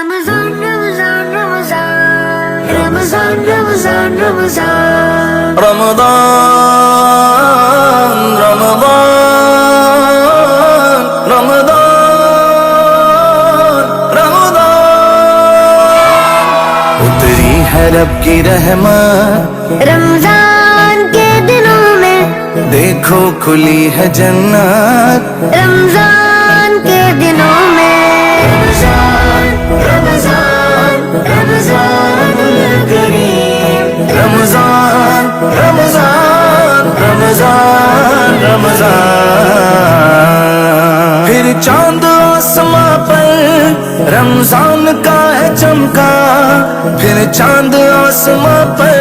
Ramazan, Ramazan, Ramazan, Ramazan, Ramazan, Ramazan, Ramzan Ramzan Ramzan Ramzan اتری ہے رب کی رحمت رمضان کے دنوں میں دیکھو کھلی ہے جنت رمضان کے دنوں میں رمضان رمضان رمضان الکریم رمضان رمضان رمضان رمضان پھر چاند آسماں پر رمضان کا ہے چمکا پھر چاند آسماں پر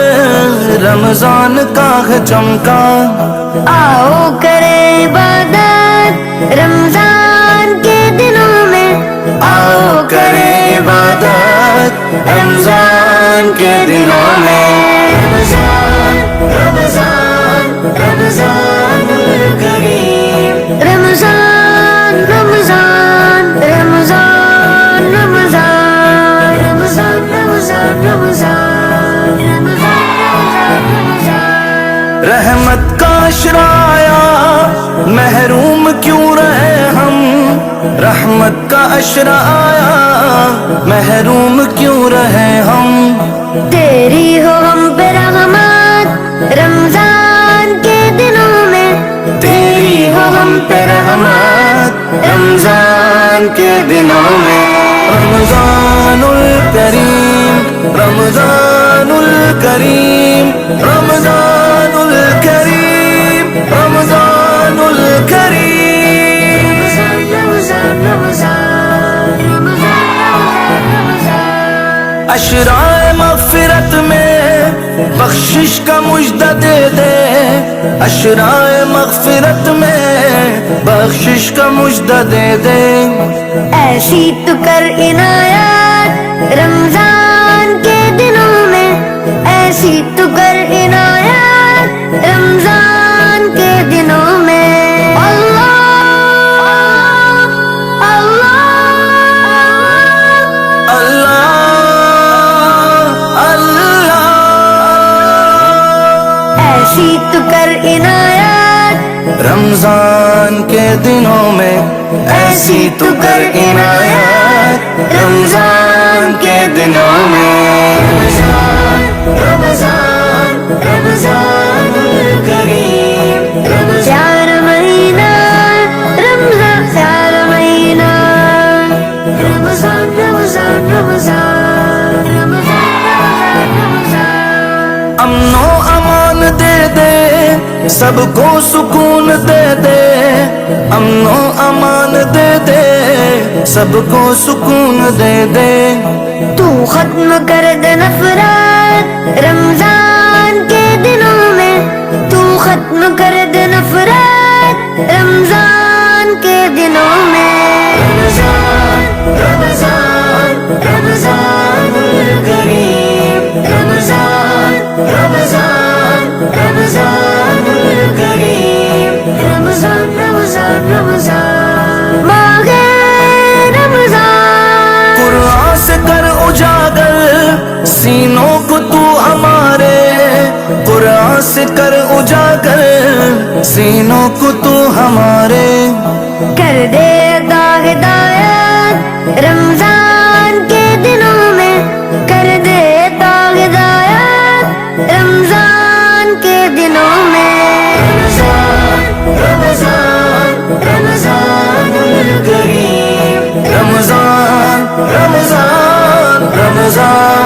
رمضان کا ہے چمکا آؤ کرے عبادت رمضان کے دنوں میں آؤ کرے عبادت رمضان کے دنوں میں رمضان رمضان رمضان الکریم رمضان رمضان رمضان رمضان رمضان رمضان رمضان رمضان رحمت کا اشرایا محروم کیوں رہے ہم رحمت کا اشرایا محروم کیوں رہے ہم تیری ہو ہم پہ رحمت رمضان کے دنوں میں تیری ہو ہم پہ رحمت رمضان کے دنوں میں رمضان الکریم رمضان الکریم رمضان الکریم رمضان الکریم رمضان رمضان رمضان اشرائے مغفرت میں بخشش کا مژدہ دے دے اشرائے مغفرت میں بخشش کا مژدہ دے دے ایسی تو کر عنایت رمضان کے دنوں میں ایسی تو کر عنایت رمضان کے دنوں میں اللہ اللہ اللہ اللہ ایسی تو کر عنایت رمضان کے دنوں میں ایسی تو کر عنایت رمضان کے دنوں میں رمضان رمضان رمضان الکریم پیارا مہینہ رمضان پیارا مہینہ رمضان رمضان رمضان رمضان رمضان امن و امان دے دے سب کو سکون دے دے امن و امان دے دے سب کو سکون دے دے تو ختم کر دے نفرت رمضان کے دنوں میں تو ختم کر دے نفرت رمضان کے دنوں میں رمضان رمضان رمضان الکریم رمضان رمضان رمضان الکریم رمضان رمضان رمضان ماہ رمضان قرآن سے کر اجاگر سینوں کو تو ہمارے قرآن سے کر اجاگر سینوں کو تو ہمارے کر دے عطا ہدایت رمضان کے دنوں میں کر دے عطا ہدایت رمضان کے دنوں میں رمضان رمضان رمضان الکریم رمضان رمضان رمضان